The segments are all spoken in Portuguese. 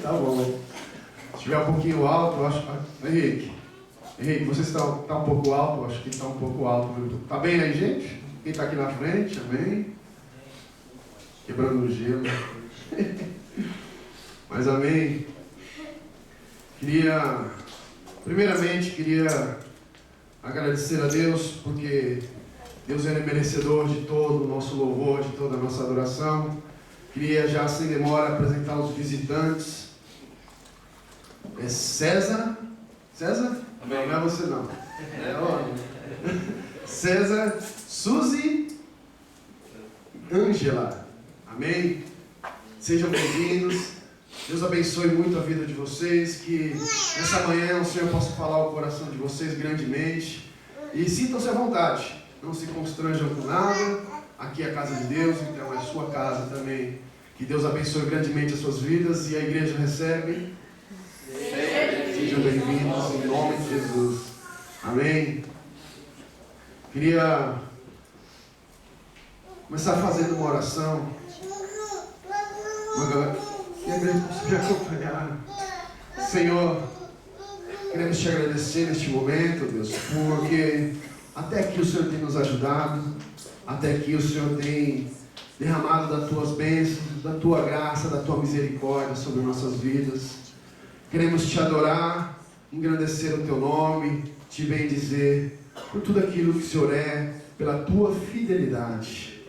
Tá bom. Se estiver um pouquinho alto, eu acho. Henrique, você está um pouco alto? Eu acho que está um pouco alto. Tá bem aí, gente? Quem está aqui na frente, amém? Quebrando o gelo. Mas amém. Primeiramente, queria agradecer a Deus, porque Deus é merecedor de todo o nosso louvor, de toda a nossa adoração. Queria já, sem demora, apresentar os visitantes. É César? Amém. Não é você não. César, Suzy, Ângela. Amém? Sejam bem-vindos. Deus abençoe muito a vida de vocês. Que nessa manhã o Senhor possa falar ao coração de vocês grandemente. E sintam-se à vontade. Não se constranjam com nada. Aqui é a casa de Deus, então é a sua casa também. Que Deus abençoe grandemente as suas vidas. E a igreja recebe. Sejam bem-vindos em nome de Jesus. Amém. Queria começar fazendo uma oração. Que a igreja possa me acompanhar. Senhor, queremos te agradecer neste momento, Deus, porque até aqui o Senhor tem nos ajudado, até aqui o Senhor tem derramado das tuas bênçãos, da tua graça, da tua misericórdia sobre nossas vidas. Queremos te adorar, engrandecer o teu nome, te bendizer por tudo aquilo que o Senhor é, pela tua fidelidade.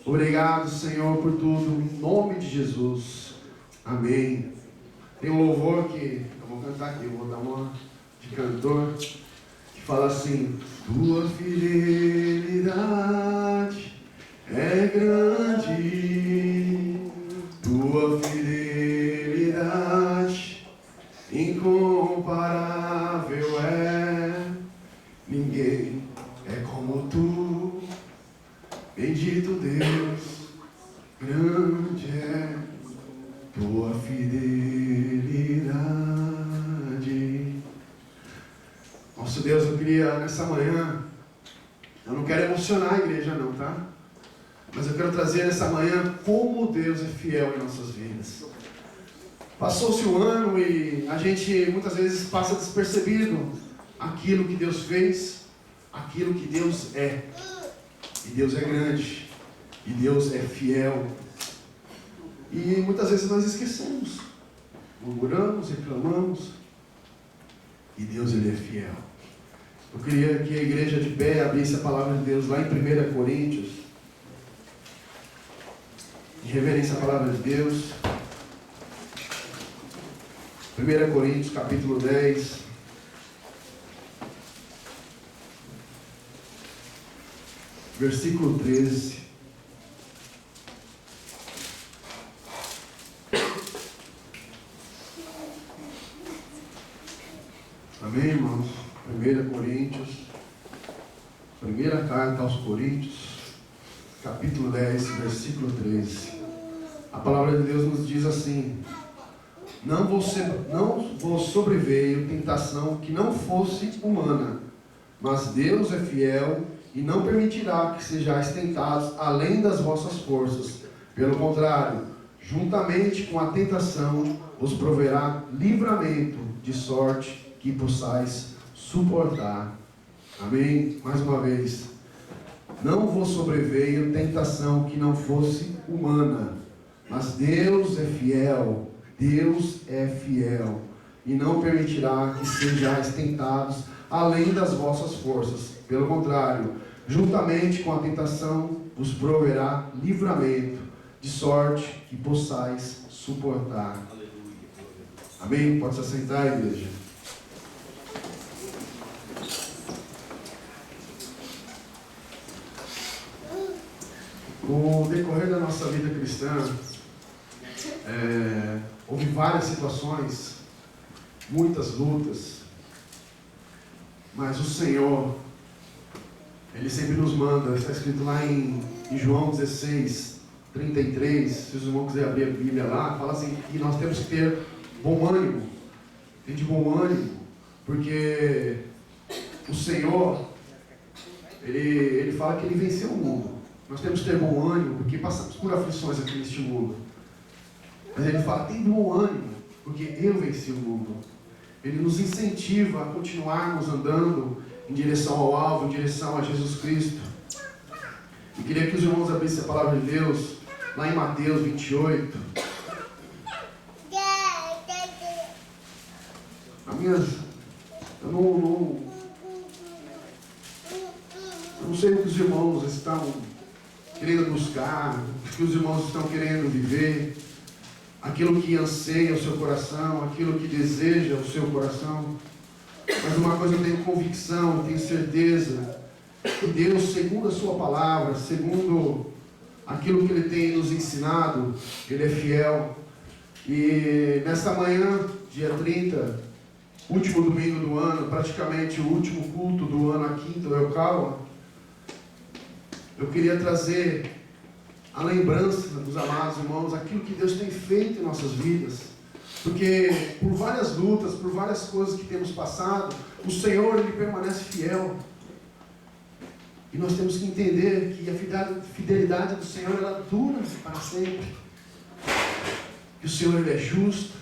Obrigado, Senhor, por tudo, em nome de Jesus. Amém. Tem um louvor que eu vou cantar aqui, eu vou dar uma de cantor, que fala assim: tua fidelidade é grande, tua fidelidade incomparável é, ninguém é como tu, bendito Deus, grande é tua fidelidade. Nosso Deus, eu queria nessa manhã, eu não quero emocionar a igreja não, tá? Mas eu quero trazer nessa manhã como Deus é fiel em nossas vidas. Passou-se o ano e a gente muitas vezes passa despercebido aquilo que Deus fez, aquilo que Deus é. E Deus é grande, e Deus é fiel. E muitas vezes nós esquecemos, murmuramos, reclamamos, e Deus, Ele é fiel. Eu queria que a igreja de pé abrisse a palavra de Deus lá em 1 Coríntios, em reverência à palavra de Deus. 1 Coríntios capítulo 10, versículo 13. Amém, irmãos? 1 Coríntios, primeira carta aos Coríntios, capítulo 10, versículo 13. A palavra de Deus nos diz assim: não vos sobreveio tentação que não fosse humana, mas Deus é fiel e não permitirá que sejais tentados além das vossas forças. Pelo contrário, juntamente com a tentação, vos proverá livramento, de sorte que possais suportar. Amém? Mais uma vez. Não vos sobreveio tentação que não fosse humana, mas Deus é fiel. Deus é fiel e não permitirá que sejais tentados além das vossas forças. Pelo contrário, juntamente com a tentação, vos proverá livramento, de sorte que possais suportar. Amém? Pode se assentar, igreja. No decorrer da nossa vida cristã, houve várias situações, muitas lutas, mas o Senhor, Ele sempre nos manda. Está escrito lá em João 16, 33, se os irmãos quiserem abrir a Bíblia lá, fala assim, que nós temos que ter bom ânimo. Tem de bom ânimo, porque o Senhor, Ele fala que Ele venceu o mundo. Nós temos que ter bom ânimo, porque passamos por aflições aqui neste mundo. Mas Ele fala, tem bom ânimo, porque eu venci o mundo. Ele nos incentiva a continuarmos andando em direção ao alvo, em direção a Jesus Cristo. E queria que os irmãos abrissem a palavra de Deus, lá em Mateus 28. Eu não sei o que os irmãos estão querendo buscar, o que os irmãos estão querendo viver, aquilo que anseia o seu coração, aquilo que deseja o seu coração. Mas uma coisa eu tenho convicção, eu tenho certeza, que Deus, segundo a sua palavra, segundo aquilo que Ele tem nos ensinado, Ele é fiel. E nesta manhã, dia 30, último domingo do ano, praticamente o último culto do ano aqui do Eucalma, eu queria trazer a lembrança dos amados irmãos, aquilo que Deus tem feito em nossas vidas. Porque por várias lutas, por várias coisas que temos passado, o Senhor, Ele permanece fiel. E nós temos que entender que a fidelidade do Senhor, ela dura para sempre. Que o Senhor, Ele é justo.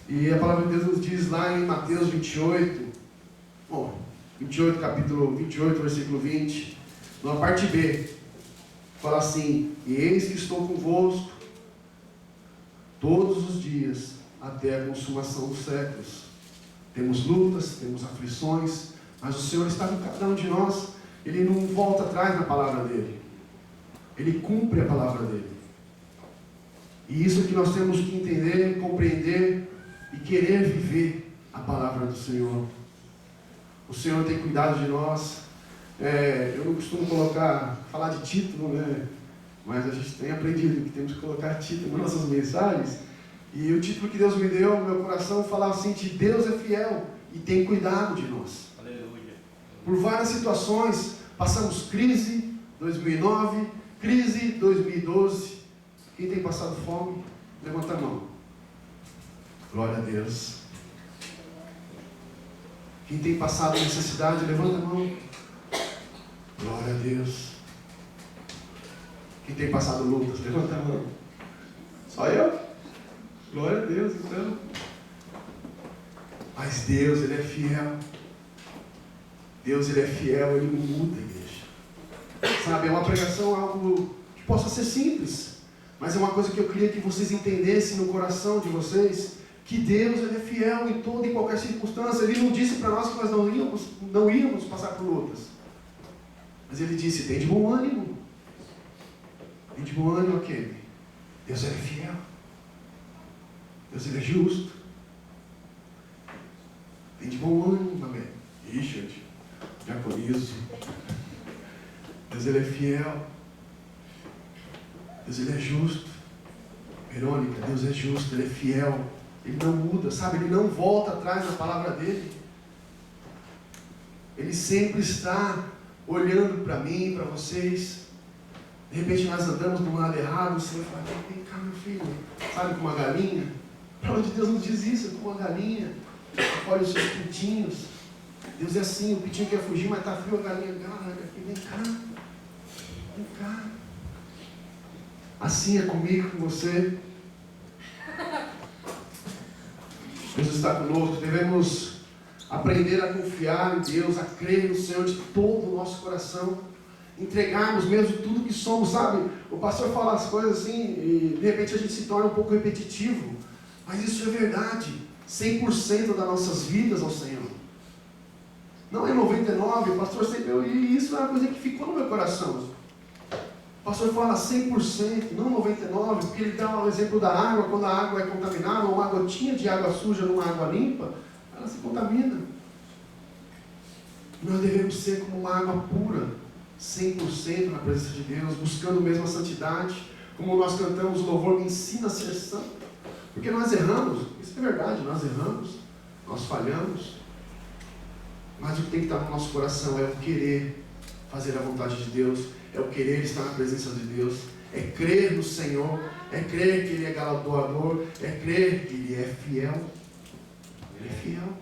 E a palavra de Deus nos diz lá em Mateus 28, capítulo 28, versículo 20, na parte B, fala assim: e eis que estou convosco todos os dias, até a consumação dos séculos. Temos lutas, temos aflições, mas o Senhor está com cada um de nós. Ele não volta atrás na palavra dele. Ele cumpre a palavra dele. E isso que nós temos que entender, compreender e querer viver a palavra do Senhor. O Senhor tem cuidado de nós. Eu não costumo falar de título, né? Mas a gente tem aprendido que temos que colocar título nas nossas mensagens. E o título que Deus me deu no meu coração fala assim: de Deus é fiel e tem cuidado de nós. Aleluia. Por várias situações, passamos crise 2009, crise 2012. Quem tem passado fome, levanta a mão. Glória a Deus. Quem tem passado necessidade, levanta a mão. Glória a Deus. Quem tem passado lutas, levanta a mão. Só eu? Glória a Deus, então. Mas Deus, Ele é fiel. Deus, Ele é fiel, Ele não muda, igreja. Sabe, é uma pregação, algo que possa ser simples, mas é uma coisa que eu queria que vocês entendessem no coração de vocês, que Deus, Ele é fiel em toda e qualquer circunstância. Ele não disse para nós que nós não íamos passar por lutas, mas Ele disse: tem de bom ânimo. Tem de bom ânimo aquele. Deus, Ele é fiel. Deus, Ele é justo. Tem de bom ânimo, amém. Richard, diaconizo. Deus, Ele é fiel. Deus, Ele é justo. Verônica, Deus é justo, Ele é fiel. Ele não muda, sabe? Ele não volta atrás na palavra dele. Ele sempre está olhando para mim, para vocês. De repente nós andamos do lado errado, o Senhor fala: vem cá, meu filho. Sabe, com uma galinha? A palavra de Deus nos diz isso, com uma galinha. Olha os seus pintinhos. Deus é assim, o pintinho quer fugir, mas está frio, a galinha agarra. Vem cá. Vem cá. Assim é comigo, com você. Deus está conosco. Devemos aprender a confiar em Deus, a crer no Senhor de todo o nosso coração, entregarmos mesmo tudo que somos, sabe? O pastor fala as coisas assim e de repente a gente se torna um pouco repetitivo, mas isso é verdade. 100% das nossas vidas ao Senhor. Não é 99%, o pastor sempre... E isso é uma coisa que ficou no meu coração. O pastor fala 100%, não 99%, porque ele dá o exemplo da água. Quando a água é contaminada, ou uma gotinha de água suja numa água limpa, ela se contamina. Nós devemos ser como uma água pura, 100% na presença de Deus, buscando mesmo a santidade. Como nós cantamos o louvor, me ensina a ser santo. Porque nós erramos, isso é verdade, nós erramos, nós falhamos. Mas o que tem que estar no nosso coração é o querer fazer a vontade de Deus, é o querer estar na presença de Deus, é crer no Senhor, é crer que Ele é galardoador, é crer que Ele é fiel. Ele é fiel.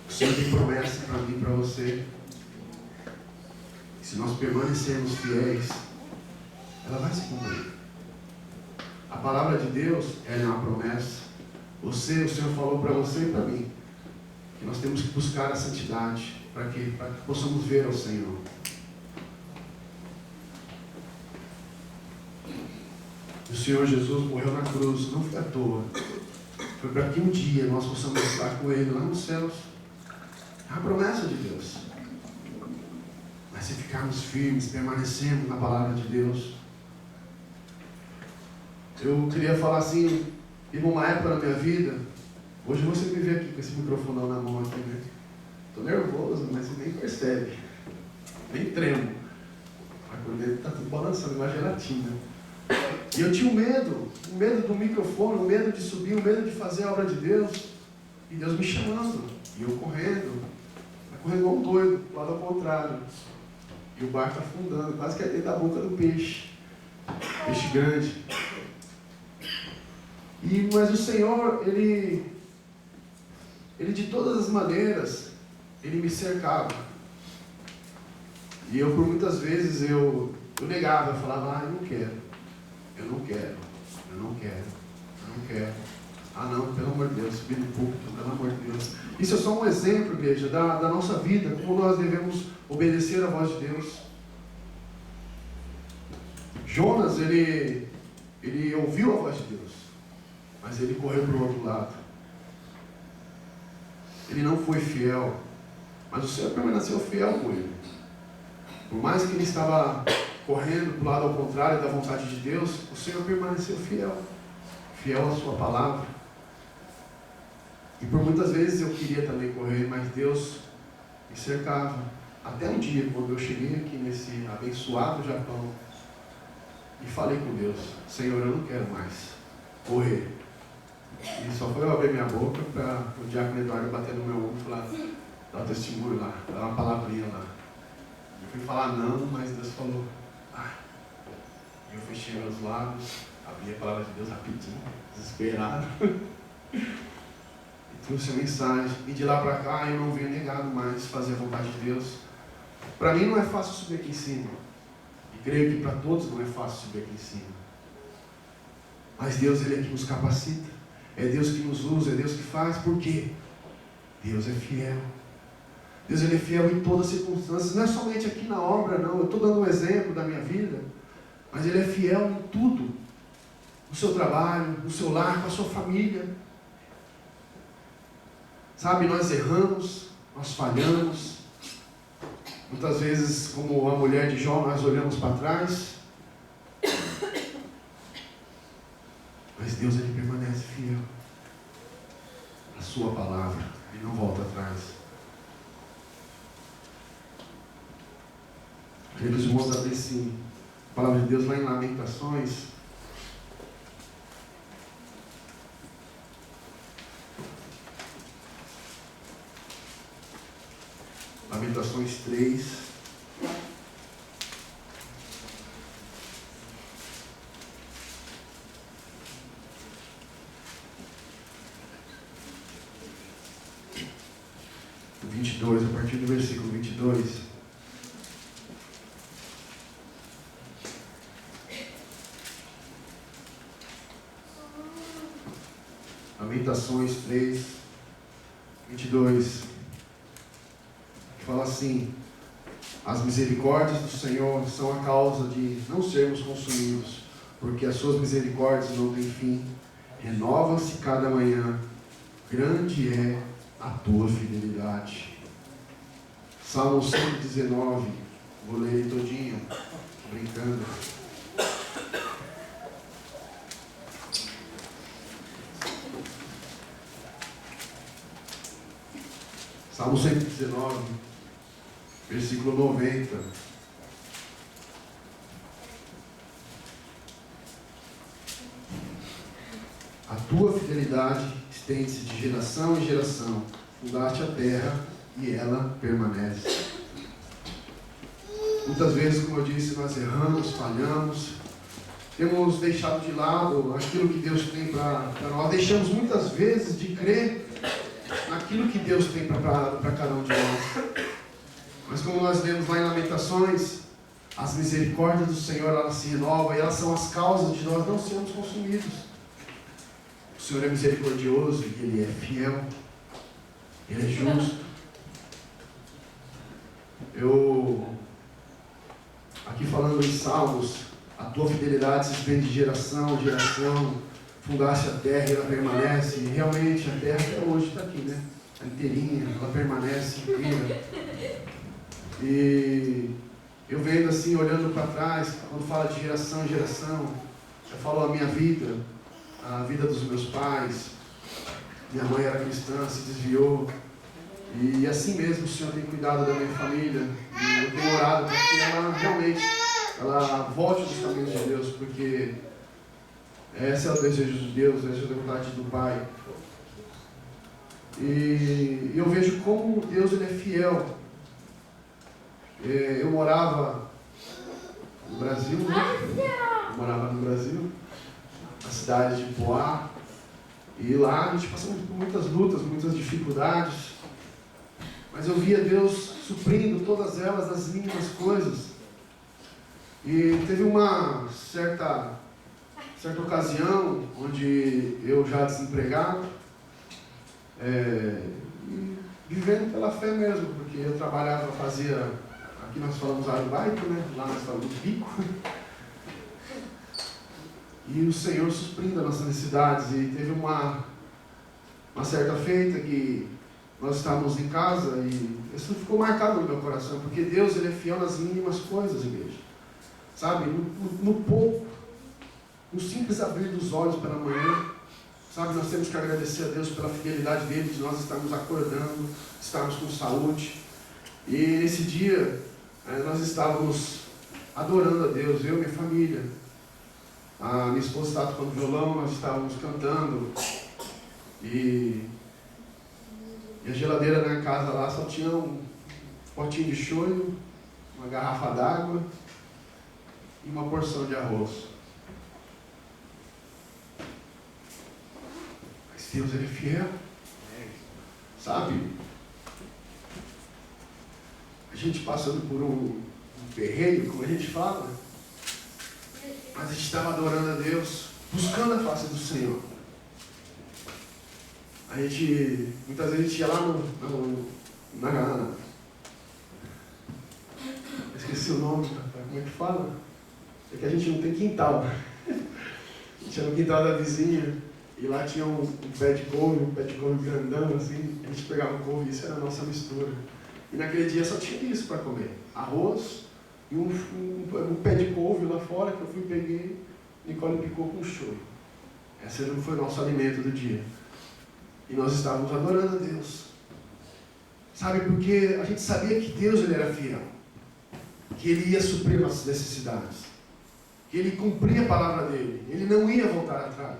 O Senhor tem promessa para mim e para você. Se nós permanecermos fiéis, ela vai se cumprir. A palavra de Deus, ela é uma promessa. O Senhor falou para você e para mim que nós temos que buscar a santidade para que possamos ver ao Senhor. O Senhor Jesus morreu na cruz, não foi à toa. Foi para que um dia nós possamos estar com Ele lá nos céus. É a promessa de Deus. Mas se ficarmos firmes, permanecendo na palavra de Deus. Eu queria falar assim, em uma época na minha vida, hoje você me vê aqui com esse microfonão na mão aqui, né? Estou nervoso, mas você nem percebe. Nem tremo. A colher está tudo balançando, igual a gelatina. E eu tinha um medo do microfone, o medo de subir, o medo de fazer a obra de Deus. E Deus me chamando, e eu correndo igual um doido, do lado ao contrário. E o barco afundando, quase que é dentro da boca do peixe. Peixe grande. Mas o Senhor, Ele de todas as maneiras, Ele me cercava. E eu, por muitas vezes, eu negava, eu falava, eu não quero. Ah não, pelo amor de Deus, subir no púlpito, pelo amor de Deus. Isso é só um exemplo, igreja, da nossa vida, como nós devemos obedecer à voz de Deus. Jonas, ele ouviu a voz de Deus, mas ele correu para o outro lado. Ele não foi fiel, mas o Senhor permaneceu fiel com ele. Por mais que ele estava correndo para o lado ao contrário da vontade de Deus, o Senhor permaneceu fiel à sua palavra. E por muitas vezes eu queria também correr, mas Deus me cercava. Até um dia, quando eu cheguei aqui nesse abençoado Japão, e falei com Deus, Senhor, eu não quero mais correr. E só foi eu abrir minha boca para o diácono Eduardo bater no meu ombro e falar, dá um testemunho lá, dá uma palavrinha lá. Eu fui falar não, mas Deus falou, e eu fechei meus lábios, abri a palavra de Deus rapidinho, desesperado, e trouxe a mensagem. E de lá para cá eu não venho negado mais fazer a vontade de Deus. Para mim não é fácil subir aqui em cima, e creio que para todos não é fácil subir aqui em cima. Mas Deus, Ele é que nos capacita, é Deus que nos usa, é Deus que faz. Por quê? Deus é fiel. Deus, Ele é fiel em todas as circunstâncias, não é somente aqui na obra, não. Eu estou dando um exemplo da minha vida, mas Ele é fiel em tudo. No seu trabalho, no seu lar, com a sua família. Sabe, nós erramos, nós falhamos. Muitas vezes, como a mulher de Jó, nós olhamos para trás. Mas Deus, Ele permanece fiel à sua palavra. Ele não volta atrás. Queria que os irmãos abrissem a palavra de Deus lá em Lamentações. Lamentações 3. A partir do versículo 22. Lamentações 3, 22. Que fala assim: as misericórdias do Senhor são a causa de não sermos consumidos, porque as suas misericórdias não têm fim, renovam-se cada manhã, grande é a tua fidelidade. Salmo 119, vou ler ele todinho, brincando. Salmo 119, versículo 90. A tua fidelidade estende-se de geração em geração, fundaste a terra e ela permanece. Muitas vezes, como eu disse, nós erramos, falhamos, temos deixado de lado aquilo que Deus tem para nós, deixamos muitas vezes de crer naquilo que Deus tem para cada um de nós. Mas como nós vemos lá em Lamentações, as misericórdias do Senhor, elas se renovam e elas são as causas de nós não sermos consumidos. O Senhor é misericordioso e Ele é fiel. Ele é justo. Aqui falando em Salmos, a tua fidelidade se estende de geração a geração, fundaste a terra e ela permanece. E realmente a terra até hoje está aqui, né? Está inteirinha, ela permanece inteira. E eu vendo assim, olhando para trás, quando fala de geração em geração, eu falo a minha vida, a vida dos meus pais. Minha mãe era cristã, se desviou. E assim mesmo o Senhor tem cuidado da minha família. E eu tenho orado para que ela realmente volte nos caminhos de Deus, porque esse é o desejo de Deus, essa é a vontade do Pai. E eu vejo como Deus ele é fiel. Eu morava no Brasil, na cidade de Poá, e lá a gente passou por muitas lutas, muitas dificuldades, mas eu via Deus suprindo todas elas nas mínimas coisas. E teve uma certa ocasião onde eu já desempregado, vivendo pela fé mesmo, porque eu trabalhava, fazia, aqui nós falamos arubaito, né? Lá nós falamos rico. E o Senhor suprindo as nossas necessidades. E teve uma certa feita que nós estávamos em casa e isso ficou marcado no meu coração, porque Deus ele é fiel nas mínimas coisas, igreja. Sabe, no pouco, no simples abrir dos olhos pela manhã, sabe, nós temos que agradecer a Deus pela fidelidade dele, de nós estarmos acordando, estarmos com saúde. E nesse dia, nós estávamos adorando a Deus, eu e minha família. A minha esposa estava tocando violão, nós estávamos cantando. E a geladeira na casa lá só tinha um potinho de shoyu, uma garrafa d'água e uma porção de arroz. Mas Deus ele é fiel, sabe? A gente passando por um perrengue, como a gente fala, mas a gente estava adorando a Deus, buscando a face do Senhor. Muitas vezes a gente ia lá esqueci o nome, como é que fala? É que a gente não tem quintal. A gente ia no quintal da vizinha e lá tinha um pé de couve grandão assim, a gente pegava o couve e isso era a nossa mistura. E naquele dia só tinha isso para comer, arroz e um pé de couve lá fora que eu fui peguei, Nicole picou com shoyu. Esse não foi o nosso alimento do dia. E nós estávamos adorando a Deus. Sabe, porque a gente sabia que Deus ele era fiel. Que Ele ia suprir nossas necessidades. Que Ele cumpria a palavra dEle. Ele não ia voltar atrás.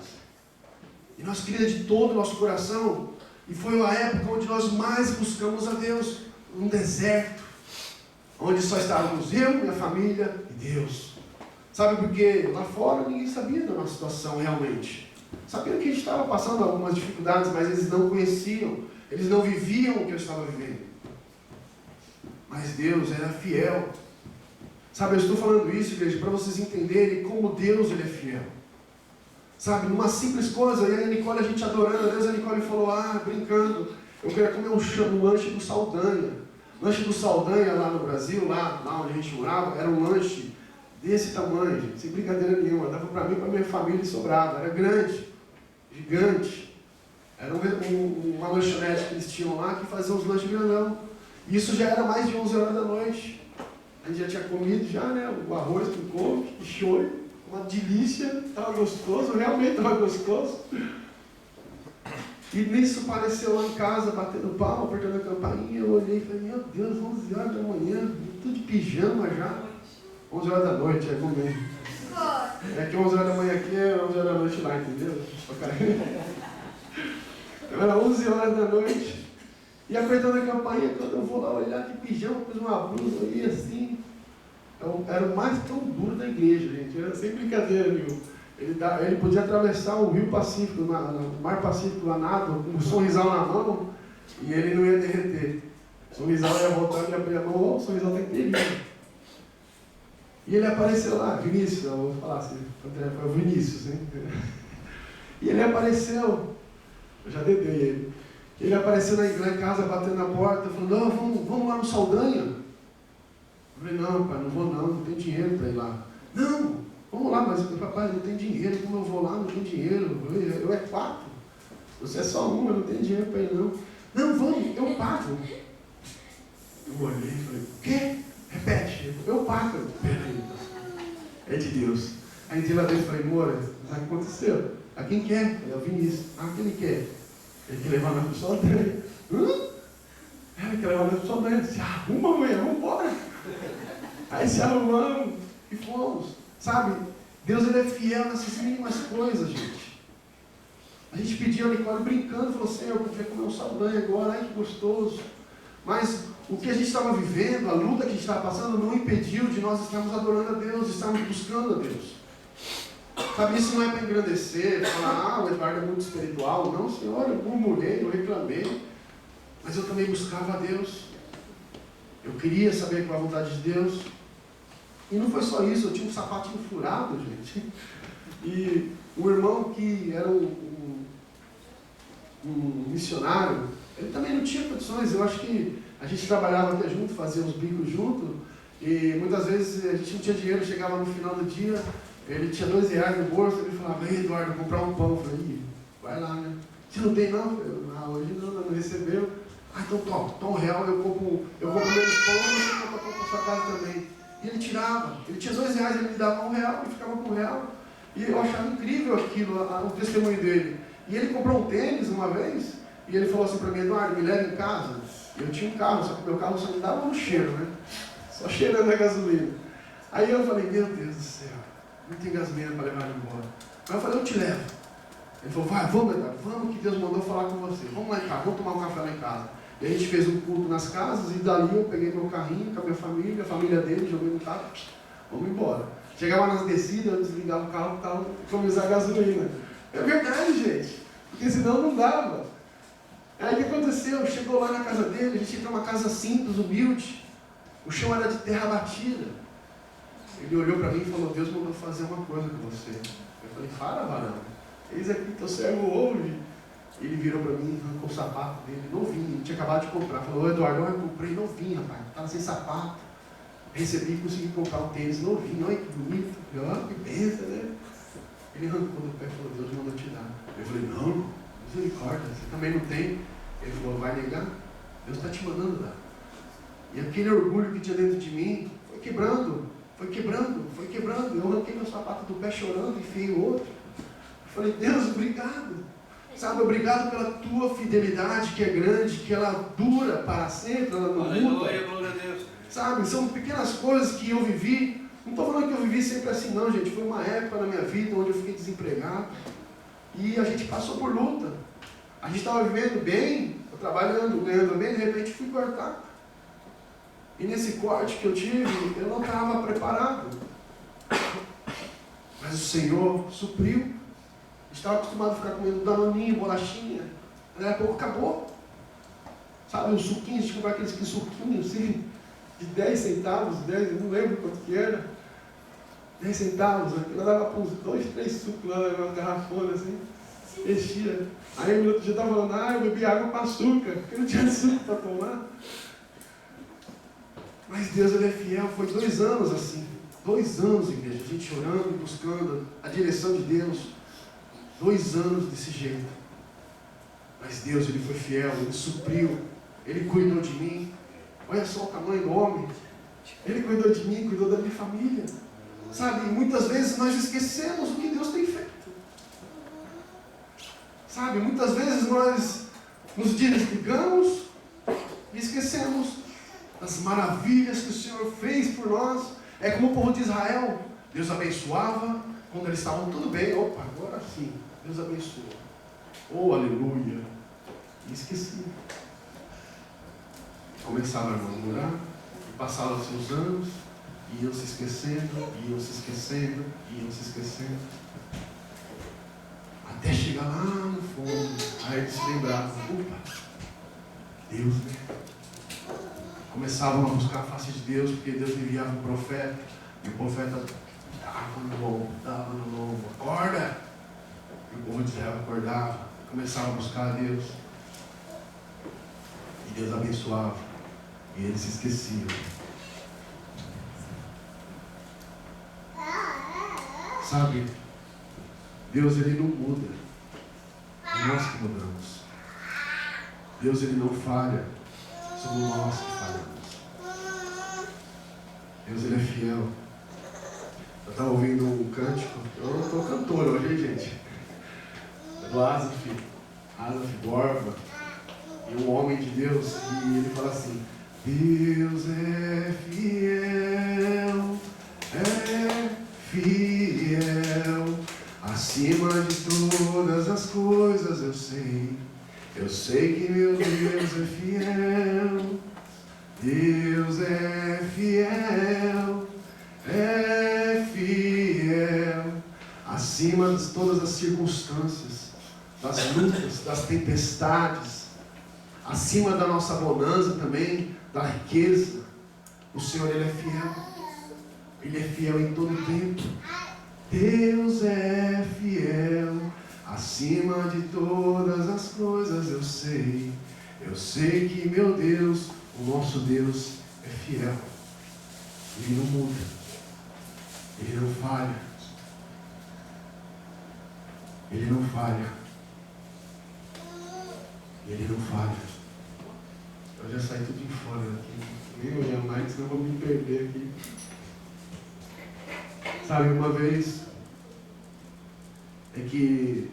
E nós queríamos de todo o nosso coração. E foi a época onde nós mais buscamos a Deus. Um deserto. Onde só estávamos eu, minha família e Deus. Sabe, porque lá fora ninguém sabia da nossa situação realmente. Sabiam que a gente estava passando algumas dificuldades, mas eles não conheciam, eles não viviam o que eu estava vivendo. Mas Deus era fiel. Sabe, eu estou falando isso, igreja, para vocês entenderem como Deus ele é fiel. Sabe, numa simples coisa, e aí a Nicole, a gente adorando a Deus, a Nicole falou, brincando, eu queria comer um lanche do Saldanha. O lanche do Saldanha lá no Brasil, lá onde a gente morava, era um lanche desse tamanho, gente, sem brincadeira nenhuma, dava para mim e para minha família e sobrava, era grande, gigante, era uma lanchonete que eles tinham lá que fazia uns lanches grandão, e isso já era mais de 11 horas da noite, a gente já tinha comido já, né, o arroz com couve, o shoyu, uma delícia, estava gostoso, realmente estava gostoso, e nisso apareceu lá em casa, batendo palma, apertando a campainha, eu olhei e falei, meu Deus, 11 horas da manhã, tudo de pijama já, 11 horas da noite, é comer. É que 11 horas da manhã aqui é 11 horas da noite lá, entendeu? Então era 11 horas da noite. E apertando a campainha, quando eu vou lá olhar de pijama, pus uma blusa aí assim. Então, era o mais tão duro da igreja, gente. Era sem brincadeira nenhuma. Ele podia atravessar o Rio Pacífico, o Mar Pacífico lá nada, com um sorrisal na mão, e ele não ia derreter. O sorrisal ia voltando e abria a mão, o sorrisal tá inteirinho. E ele apareceu lá, Vinícius, eu vou falar assim, foi o Vinícius, hein? E ele apareceu, eu já dedei ele. Ele apareceu lá em casa, batendo na porta, falando, não, vamos lá no Saldanha. Eu falei, não, pai, não vou não tem dinheiro para ir lá. Não, vamos lá, mas papai, não tem dinheiro, como eu vou lá, não tem dinheiro. Eu é 4, você é só 1, eu não tenho dinheiro para ir não. Não, vamos, eu pago. Eu olhei e falei, o quê? Repete, eu pago. Peraí, é de Deus. Aí entrei lá dentro e falei, Moura, o que aconteceu? A quem quer? É o Vinícius. Ah, quem ele quer? Ele quer levar nós para o Saldanha. Ele quer levar nós para o Saldanha. Se arruma, amanhã, vamos embora. Aí se arrumamos e fomos. Sabe, Deus ele é fiel nessas mínimas coisas, gente. A gente pediu a Nicole brincando, falou, Senhor, eu podia comer um Saldanha agora, ai que gostoso. Mas o que a gente estava vivendo, a luta que a gente estava passando, não impediu de nós estarmos adorando a Deus, de estarmos buscando a Deus. Sabe, isso não é para engrandecer, falar, o Eduardo é muito espiritual. Não, Senhor, eu murmurei, eu reclamei, mas eu também buscava a Deus. Eu queria saber qual a vontade de Deus. E não foi só isso, eu tinha um sapatinho furado, gente. E o irmão que era um missionário, ele também não tinha condições. Eu acho que a gente trabalhava até junto, fazia uns bicos junto, e muitas vezes a gente não tinha dinheiro, chegava no final do dia, ele tinha R$2 no bolso, ele falava, ei Eduardo, vou comprar um pão. Eu falei, vai lá, né? Você não tem não? Eu, hoje não recebeu. Ah, então toma R$1, eu compro menos pão, e você compra pão para sua casa também. E ele tirava, ele tinha R$2, ele me dava R$1 e ficava com R$1. E eu achava incrível aquilo, o testemunho dele. E ele comprou um tênis uma vez, e ele falou assim para mim, Eduardo, me leva em casa. Eu tinha um carro, só que meu carro só me dava um cheiro, né? Só cheirando a gasolina. Aí eu falei, meu Deus do céu, não tem gasolina para levar ele embora. Aí eu falei, eu te levo. Ele falou, vai, vamos, Eduardo, vamos que Deus mandou falar com você. Vamos lá em casa, vamos tomar um café lá em casa. E a gente fez um culto nas casas, e dali eu peguei meu carrinho com a minha família dele, joguei no carro, vamos embora. Chegava nas descidas, eu desligava o carro para economizar a gasolina. É verdade, gente, porque senão não dava. Aí o que aconteceu? Chegou lá na casa dele, a gente entrou numa casa simples, humilde, o chão era de terra batida. Ele olhou para mim e falou, Deus mandou fazer uma coisa com você. Eu falei, fala, varão, eis aqui teu servo ouve. Ele virou para mim, arrancou o sapato dele, novinho, ele tinha acabado de comprar. Falou, Eduardo, eu comprei novinho, rapaz, estava sem sapato. Recebi e consegui comprar um tênis novinho, olha que bonito, olha que benção, né? Ele arrancou do pé e falou, Deus mandou te dar. Eu falei, não, misericórdia, você também não tem. Ele falou, vai negar? Deus está te mandando dar. E aquele orgulho que tinha dentro de mim foi quebrando, foi quebrando, foi quebrando. Eu arranquei meu sapato do pé chorando, enfiei o outro. Eu falei, Deus, obrigado. Sabe, obrigado pela tua fidelidade que é grande, que ela dura para sempre, ela não muda. Glória a Deus. Sabe, são pequenas coisas que eu vivi. Não estou falando que eu vivi sempre assim não, gente. Foi uma época na minha vida onde eu fiquei desempregado. E a gente passou por luta. A gente estava vivendo bem, trabalhando, ganhando bem, de repente fui cortar. E nesse corte que eu tive, eu não estava preparado. Mas o Senhor supriu. Estava acostumado a ficar comendo danoninho, bolachinha. Daí a pouco acabou. Sabe, os suquinhos, a gente comprava aqueles suquinhos assim, de 10 centavos, 10, eu não lembro quanto que era. 10 centavos, eu dava para uns 2, 3 sucos lá, uma garrafona assim, enchia. Aí no outro dia estava falando, eu bebi água com açúcar, porque não tinha suco para tomar. Mas Deus, ele é fiel, foi 2 anos assim, 2 anos, igreja, a gente orando, buscando a direção de Deus. 2 anos desse jeito. Mas Deus, ele foi fiel, ele supriu, ele cuidou de mim. Olha só o tamanho do homem. Ele cuidou de mim, cuidou da minha família. Sabe, e muitas vezes nós esquecemos o que Deus tem feito. Sabe, muitas vezes nós nos desligamos e esquecemos das maravilhas que o Senhor fez por nós. É como o povo de Israel. Deus abençoava quando eles estavam tudo bem. Opa, agora sim, Deus abençoou. Oh, aleluia. E esqueci. Começaram a murmurar, passaram-se os anos, iam se esquecendo, iam se esquecendo, iam se esquecendo. Até chegar lá no fundo, aí eles se lembravam, opa, Deus, né? começavam a buscar a face de Deus, porque Deus enviava um profeta, e o profeta dava no lombo, acorda! E o povo de Israel acordava, começava a buscar a Deus, e Deus abençoava, e eles se esqueciam. Sabe, Deus ele não muda, é nós que mudamos. Deus ele não falha, somos nós que falhamos. Deus ele é fiel. Eu estava ouvindo um cântico, eu não estou cantor hoje, hein, gente? É do Asaf Borba, e um homem de Deus, e ele fala assim: Deus é fiel, acima de todas as coisas eu sei que meu Deus é fiel, Deus é fiel, acima de todas as circunstâncias, das lutas, das tempestades, acima da nossa bonança também, da riqueza. O Senhor ele é fiel em todo tempo. Deus é fiel, acima de todas as coisas eu sei que meu Deus, o nosso Deus é fiel. Ele não muda, Ele não falha, Ele não falha, Ele não falha. Eu já saí tudo de fora daqui, nem olhando mais, senão eu vou me perder aqui. Sabe, uma vez, é que,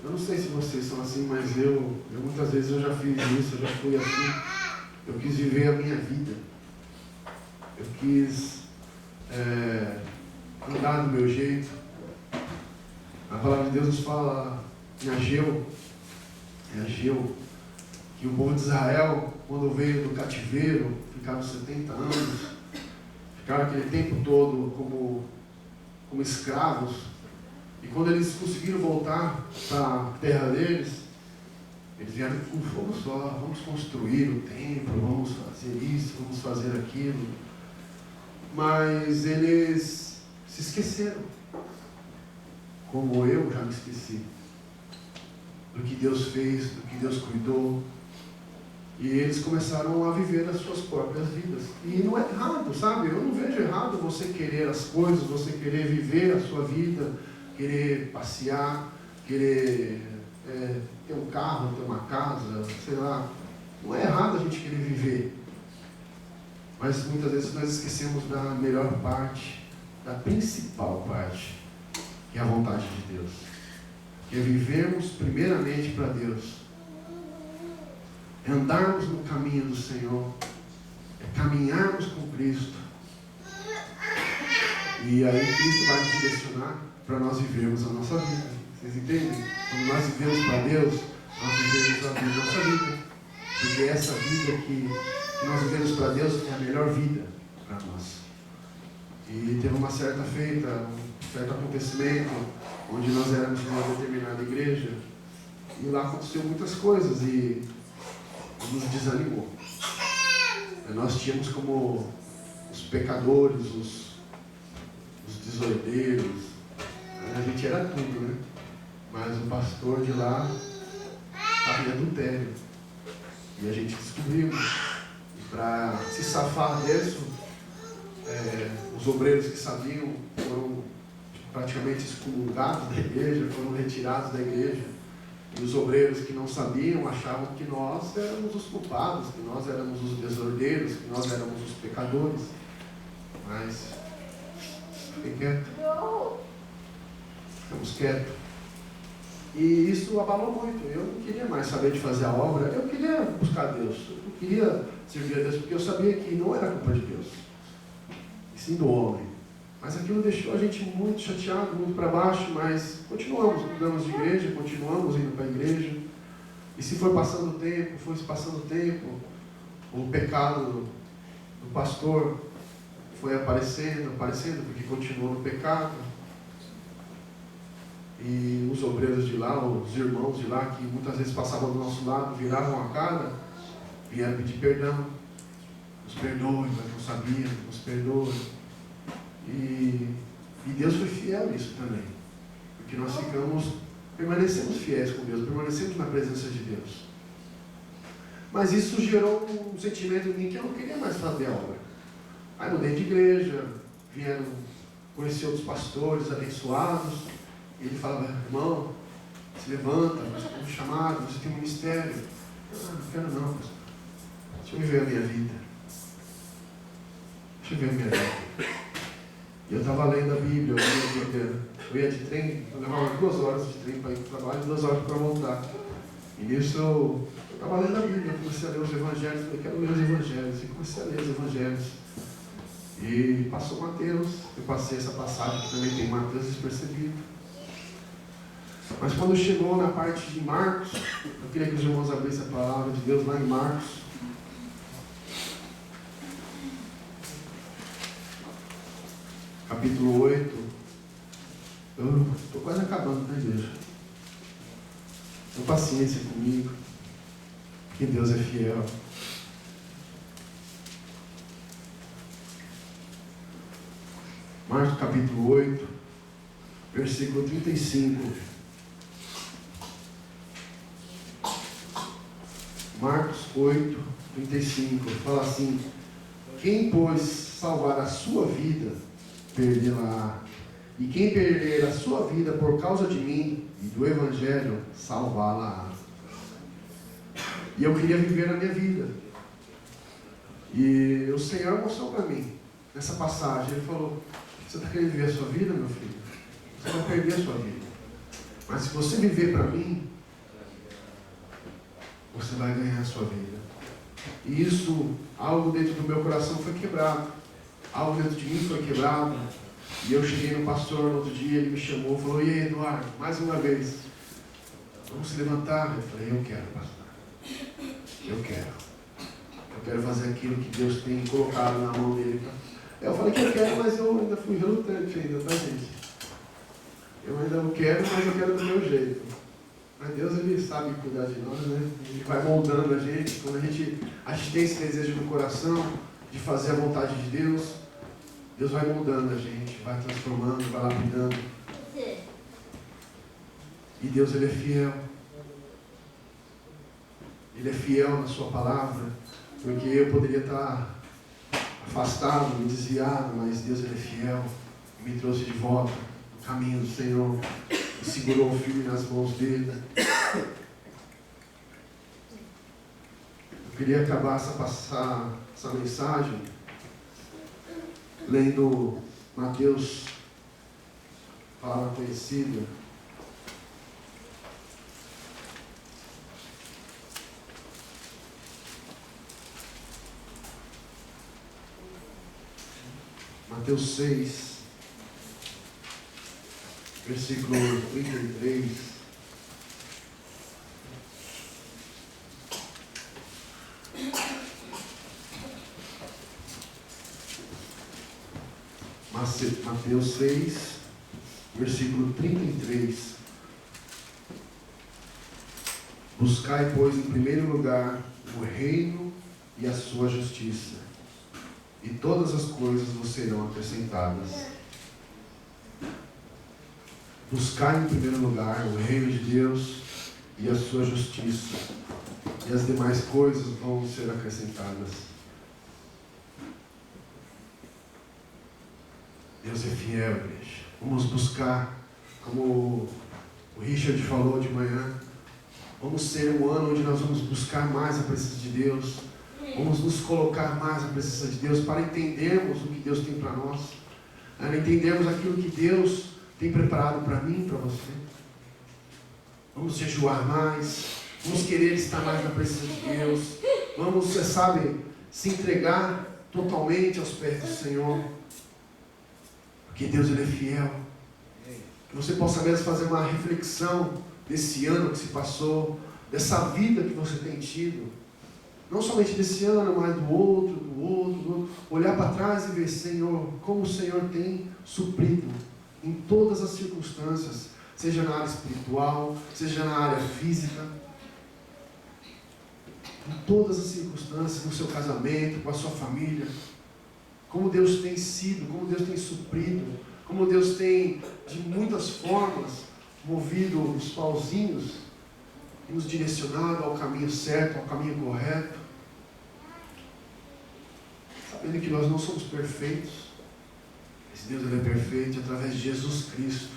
eu não sei se vocês são assim, mas eu muitas vezes eu já fiz isso, eu já fui assim. Eu quis viver a minha vida. Eu quis andar do meu jeito. A palavra de Deus nos fala em Ageu, que o povo de Israel, quando veio do cativeiro, ficaram 70 anos, ficaram aquele tempo todo como escravos, e quando eles conseguiram voltar para a terra deles, eles vieram com fogo só: vamos construir o templo, vamos fazer isso, vamos fazer aquilo. Mas eles se esqueceram, como eu já me esqueci, do que Deus fez, do que Deus cuidou. E eles começaram a viver as suas próprias vidas. E não é errado, sabe? Eu não vejo errado você querer as coisas, você querer viver a sua vida, querer passear, querer ter um carro, ter uma casa, sei lá. Não é errado a gente querer viver. Mas muitas vezes nós esquecemos da melhor parte, da principal parte, que é a vontade de Deus. Que é vivermos primeiramente para Deus. É andarmos no caminho do Senhor, é caminharmos com Cristo. E aí Cristo vai nos direcionar para nós vivermos a nossa vida. Vocês entendem? Quando nós vivemos para Deus, nós vivemos a nossa vida. Porque essa vida que nós vivemos para Deus é a melhor vida para nós. E teve uma certa feita, um certo acontecimento, onde nós éramos de uma determinada igreja, e lá aconteceu muitas coisas e nos desanimou. Nós tínhamos como os pecadores, os desordeiros, a gente era tudo, né? Mas o pastor de lá estava em adultério. E a gente descobriu. E para se safar disso, os obreiros que sabiam foram praticamente excomungados da igreja, foram retirados da igreja. E os obreiros que não sabiam achavam que nós éramos os culpados, que nós éramos os desordeiros, que nós éramos os pecadores. Mas fiquem quietos. Ficamos quietos. E isso abalou muito. Eu não queria mais saber de fazer a obra. Eu queria buscar Deus. Eu não queria servir a Deus, porque eu sabia que não era culpa de Deus, e sim do homem. Mas aquilo deixou a gente muito chateado, muito para baixo, mas continuamos, mudamos de igreja, continuamos indo para a igreja. E se foi passando o tempo, o pecado do pastor foi aparecendo, porque continuou no pecado. E os obreiros de lá, os irmãos de lá, que muitas vezes passavam do nosso lado, viravam a cara, vieram pedir perdão. nos perdoe, mas não sabia, nos perdoe. E Deus foi fiel nisso também. Porque nós permanecemos fiéis com Deus, permanecemos na presença de Deus. Mas isso gerou um sentimento em mim que eu não queria mais fazer a obra. Aí mudei de igreja, vieram conhecer outros pastores abençoados, e ele falava: irmão, se levanta, você tem um chamado, você tem um ministério. Não quero não, pastor. Deixa eu viver a minha vida. Deixa eu ver a minha vida. E eu estava lendo a Bíblia, eu ia de trem, eu levava 2 horas de trem para ir para o trabalho e 2 horas para voltar. E nisso eu estava lendo a Bíblia, eu comecei a ler os evangelhos, falei: quero ler os evangelhos. E comecei a ler os evangelhos. E passou Mateus, eu passei essa passagem que também tem Mateus despercebido. Mas quando chegou na parte de Marcos, eu queria que os irmãos abrissem a palavra de Deus lá em Marcos. Capítulo 8. Eu estou quase acabando, né, igreja? Tenha paciência comigo, que Deus é fiel. Marcos capítulo 8, versículo 35. Marcos 8, 35. Fala assim: quem, pois, salvar a sua vida, perdê-la-á. E quem perder a sua vida por causa de mim e do Evangelho, salvá-la-á. E eu queria viver a minha vida. E o Senhor mostrou para mim, nessa passagem, Ele falou: você está querendo viver a sua vida, meu filho? Você vai perder a sua vida. Mas se você viver para mim, você vai ganhar a sua vida. E isso, algo dentro do meu coração foi quebrado. Algo dentro de mim foi quebrado. E eu cheguei no pastor no outro dia, ele me chamou e falou: e aí, Eduardo, mais uma vez, vamos se levantar? Eu falei: eu quero, pastor. Eu quero fazer aquilo que Deus tem colocado na mão dele. Eu falei que eu quero, mas eu ainda fui relutante ainda, tá, gente? Eu ainda não quero, mas eu quero do meu jeito. Mas Deus, Ele sabe cuidar de nós, né? Ele vai moldando a gente. Quando a gente tem esse desejo no coração de fazer a vontade de Deus, Deus vai moldando a gente, vai transformando, vai lapidando. E Deus, Ele é fiel. Ele é fiel na sua palavra, porque eu poderia estar afastado, me desviado, mas Deus, Ele é fiel, me trouxe de volta no caminho do Senhor, me segurou firme nas mãos dele. Eu queria acabar essa mensagem lendo Mateus, palavra conhecida. Mateus 6, versículo 33. Mateus 6, versículo 33. Buscai, pois, em primeiro lugar o reino e a sua justiça, e todas as coisas vos serão acrescentadas. Buscai em primeiro lugar o reino de Deus e a sua justiça, e as demais coisas vão ser acrescentadas. Deus é fiel, igreja. Vamos buscar, como o Richard falou de manhã, vamos ser um ano onde nós vamos buscar mais a presença de Deus. Vamos nos colocar mais na presença de Deus para entendermos o que Deus tem para nós, para entendermos aquilo que Deus tem preparado para mim e para você. Vamos jejuar mais, vamos querer estar mais na presença de Deus, vamos, você sabe, se entregar totalmente aos pés do Senhor, porque Deus, Ele é fiel. Que você possa mesmo fazer uma reflexão desse ano que se passou, dessa vida que você tem tido. Não somente desse ano, mas do outro. Olhar para trás e ver, Senhor, como o Senhor tem suprido em todas as circunstâncias, seja na área espiritual, seja na área física. em todas as circunstâncias, no seu casamento, com a sua família. Como Deus tem sido, como Deus tem suprido, como Deus tem, de muitas formas, movido os pauzinhos e nos direcionado ao caminho certo, ao caminho correto. Sabendo que nós não somos perfeitos, esse Deus ele é perfeito através de Jesus Cristo.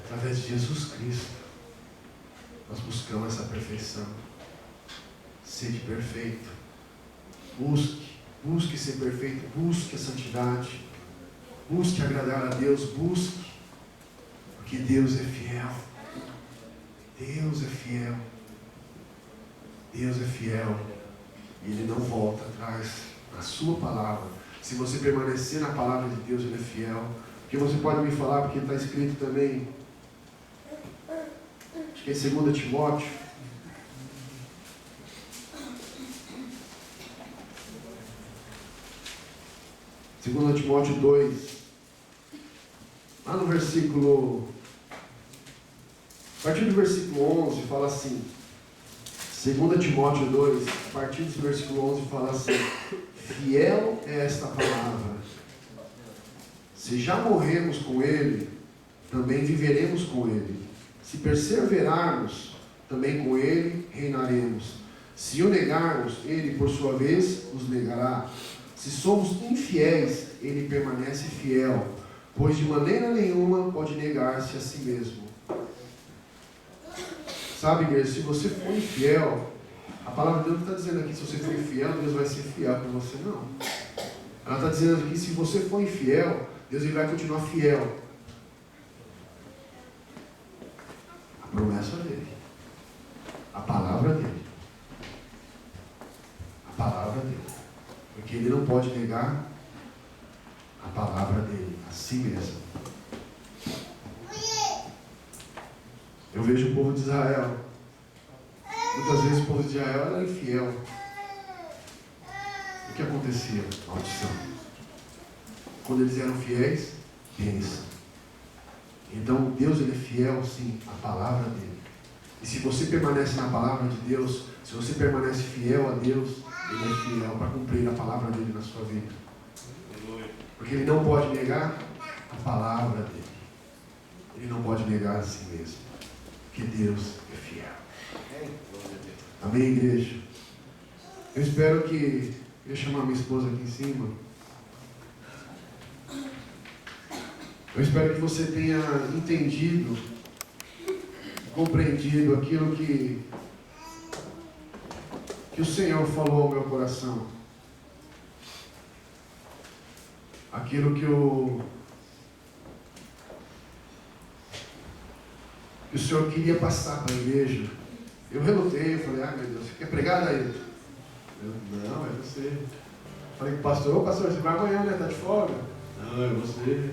Através de Jesus Cristo, nós buscamos essa perfeição. Sede perfeito. Busque ser perfeito, busque a santidade, busque agradar a Deus, busque, porque Deus é fiel. Deus é fiel. Deus é fiel. E Ele não volta atrás na sua palavra. Se você permanecer na palavra de Deus, Ele é fiel. Porque você pode me falar, porque está escrito também, acho que é 2 Timóteo. Segundo Timóteo 2, lá no versículo, a partir do versículo 11, fala assim, 2 Timóteo 2, a partir do versículo 11, fala assim, fiel é esta palavra, se já morremos com Ele, também viveremos com Ele, se perseverarmos, também com Ele reinaremos, se o negarmos, Ele por sua vez nos negará. Se somos infiéis, Ele permanece fiel, pois de maneira nenhuma pode negar-se a si mesmo. Sabe, igreja, se você for infiel, a palavra de Deus não está dizendo aqui, se você for infiel, Deus vai ser fiel com você, não. Ela está dizendo aqui, se você for infiel, Deus ele vai continuar fiel. A promessa dele. A palavra dele. A palavra dele. Porque Ele não pode negar a palavra dele, a si mesmo. Eu vejo o povo de Israel. Muitas vezes o povo de Israel era infiel. O que acontecia? Maldição. Quando eles eram fiéis, bênção. Então Deus ele é fiel sim à palavra dele. E se você permanece na palavra de Deus, se você permanece fiel a Deus, Ele é fiel para cumprir a palavra dele na sua vida. Porque Ele não pode negar a palavra dele. Ele não pode negar a si mesmo. Porque Deus é fiel. Amém, igreja? Eu espero que... Eu ia chamar minha esposa aqui em cima. Eu espero que você tenha entendido, compreendido aquilo que o Senhor falou ao meu coração. Aquilo que o Senhor queria passar para a igreja. Eu relutei, eu falei, meu Deus, você quer pregar daí? Não, é você. Eu falei com o pastor, ô pastor, você vai amanhã, né? Está de folga? Não, é você.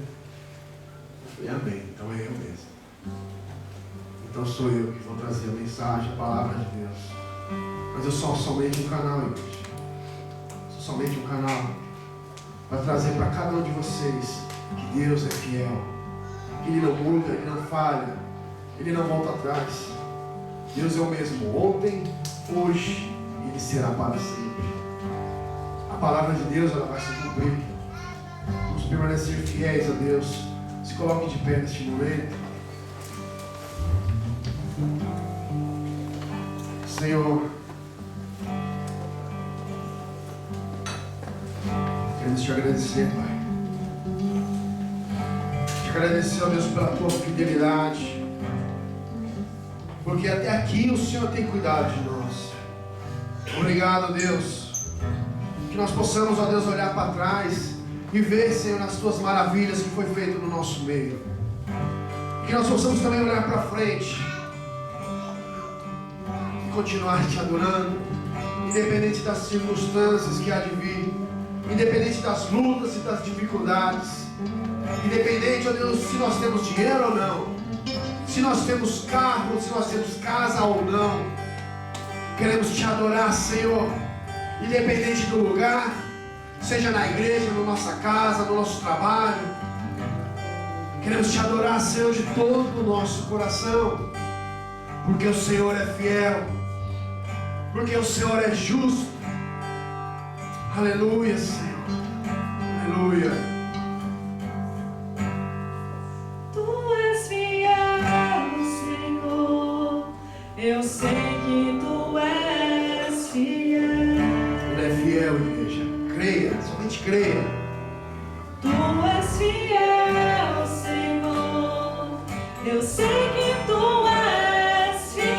Eu falei, amém, então é eu mesmo. Então sou eu que vou trazer a mensagem, a palavra de Deus. Mas eu sou somente um canal, igreja. Sou somente um canal para trazer para cada um de vocês que Deus é fiel, que Ele não muda, Ele não falha, Ele não volta atrás. Deus é o mesmo ontem, hoje e Ele será para sempre. A palavra de Deus ela vai se cumprir. Vamos permanecer fiéis a Deus. Se coloque de pé neste momento. Senhor, queremos te agradecer, Pai. Te agradecer, ó Deus, pela tua fidelidade. Porque até aqui o Senhor tem cuidado de nós. Obrigado, Deus. Que nós possamos, ó Deus, olhar para trás e ver, Senhor, as tuas maravilhas que foi feito no nosso meio. Que nós possamos também olhar para frente e continuar te adorando, independente das circunstâncias que há de vir, independente das lutas e das dificuldades, independente, ó Deus, se nós temos dinheiro ou não, se nós temos carro, se nós temos casa ou não. Queremos te adorar, Senhor, independente do lugar, seja na igreja, na nossa casa, no nosso trabalho. Queremos te adorar, Senhor, de todo o nosso coração, porque o Senhor é fiel, porque o Senhor é justo. Aleluia, Senhor. Aleluia. Tu és fiel, Senhor. Eu sei que tu és fiel. Ele é fiel, igreja. Creia, somente creia. Tu és fiel, Senhor. Eu sei que tu és fiel.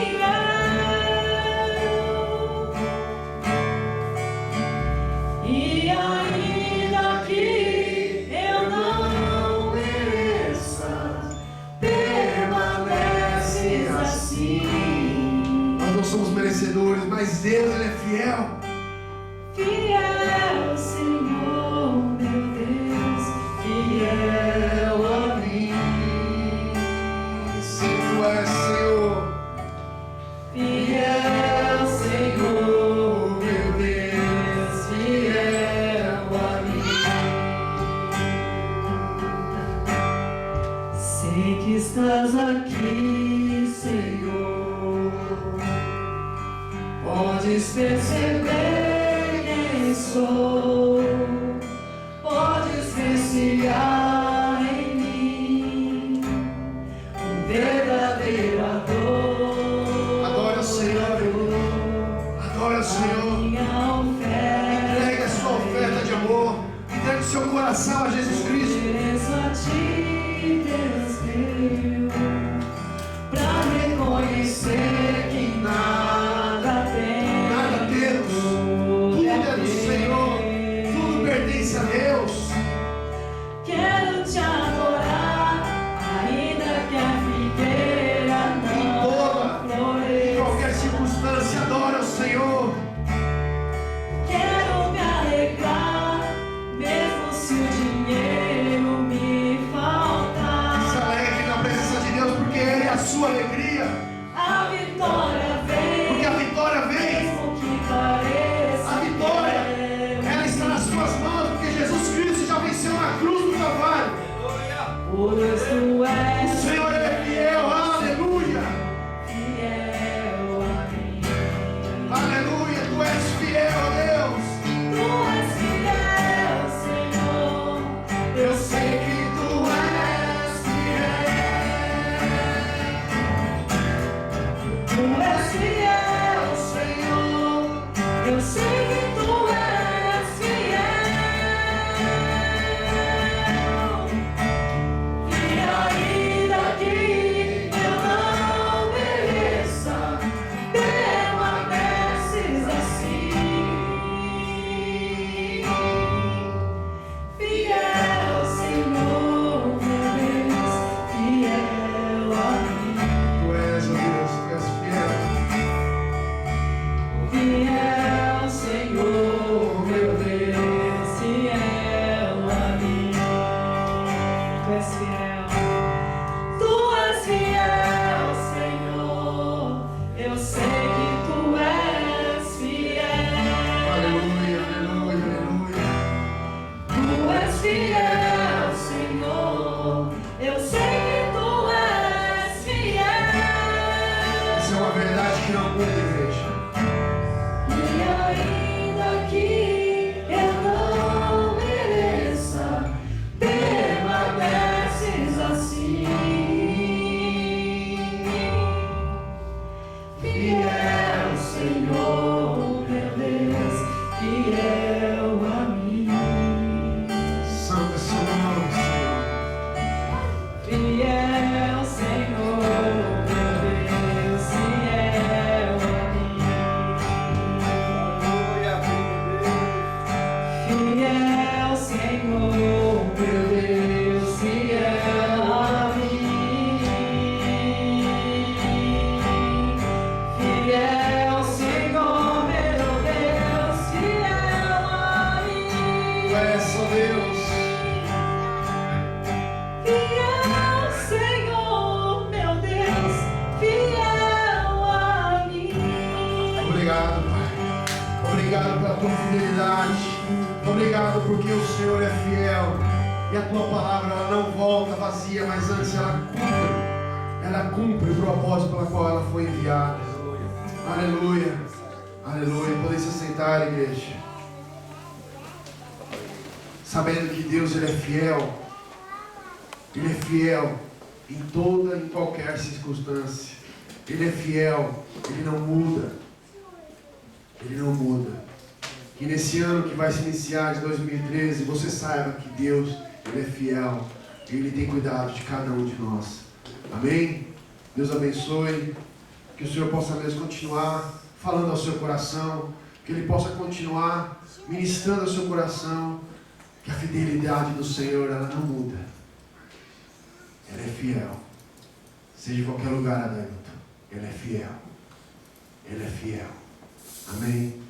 E ainda que eu não mereça, permaneces assim. Nós não somos merecedores, mas Deus, Ele é fiel. Fiel, Senhor, meu Deus, fiel a mim. Se tu és, Senhor. Fiel, Senhor, meu Deus, fiel a mim. Sei que estás aqui, Senhor. Podes perceber quem sou. Podes ver se há em mim um verdadeiro ador. Adore o Senhor, adore o Senhor. Minha oferta, Entregue a sua oferta de amor. Entregue o seu coração a Jesus Cristo. ofereço a ti, Deus meu, pra reconhecer que nada temos. Nada temos. Tudo é do Senhor. Tudo pertence a Deus. Quero te adorar, ainda que a figueira Em não toda, em floresça. qualquer circunstância, adore ao Senhor. Quero me alegrar, mesmo se o dinheiro me Se faltar. alegre na presença de Deus, porque Ele é a sua alegria. A vitória Porque a vem, vitória vem. mesmo que pareça. A vitória, ela está nas suas mãos, porque Jesus Cristo já venceu na cruz do Calvário. Por Deus tu O és Senhor é fiel, aleluia. fiel a mim. Aleluia, tu és fiel, Deus. Tu és fiel, Senhor. Eu sei que tu és fiel. Tu és fiel, Senhor. Eu sei que tu és fiel. E ainda que eu não mereça, permaneces assim. Fiel, Senhor, meu Deus, fiel a mim. Tu és, ó Deus, tu és fiel. Fiel, Senhor, meu Deus, fiel a mim. Tu és fiel. Tu és fiel, Senhor. Eu sei que tu és fiel. Aleluia, aleluia, aleluia. Tu és fiel, Senhor. Eu sei que tu és fiel. Isso é uma verdade que não muda, igreja. E ainda que eu não mereça, permaneces assim. Fiel, Senhor, meu Deus, fiel a mim. Santo é seu nome, Senhor. Fiel, Senhor, meu Deus, fiel a mim. Fiel, Senhor, meu Deus, fiel a mim. Fiel, Senhor, meu Deus, fiel a mim. Tu és, ó Deus. Fiel, Senhor, meu Deus, fiel a mim. Obrigado, Pai. Obrigado pela tua fidelidade. Obrigado porque o Senhor é fiel. E a tua palavra ela não volta vazia, mas antes ela cumpre ela cumpre o propósito pela qual ela foi enviada. Aleluia, aleluia. Podem se sentar, igreja. Sabendo que Deus, Ele é fiel. Ele é fiel em toda e em qualquer circunstância. Ele é fiel, Ele não muda. Ele não muda. Que nesse ano que vai se iniciar, de 2013, você saiba que Deus, Ele é fiel. E Ele tem cuidado de cada um de nós. Amém? Deus abençoe. Que o Senhor possa mesmo continuar falando ao seu coração. Que Ele possa continuar ministrando ao seu coração. Que a fidelidade do Senhor, ela não muda. Ela é fiel. Seja em qualquer lugar, Adalto. Ele é fiel. Ele é fiel. Amém?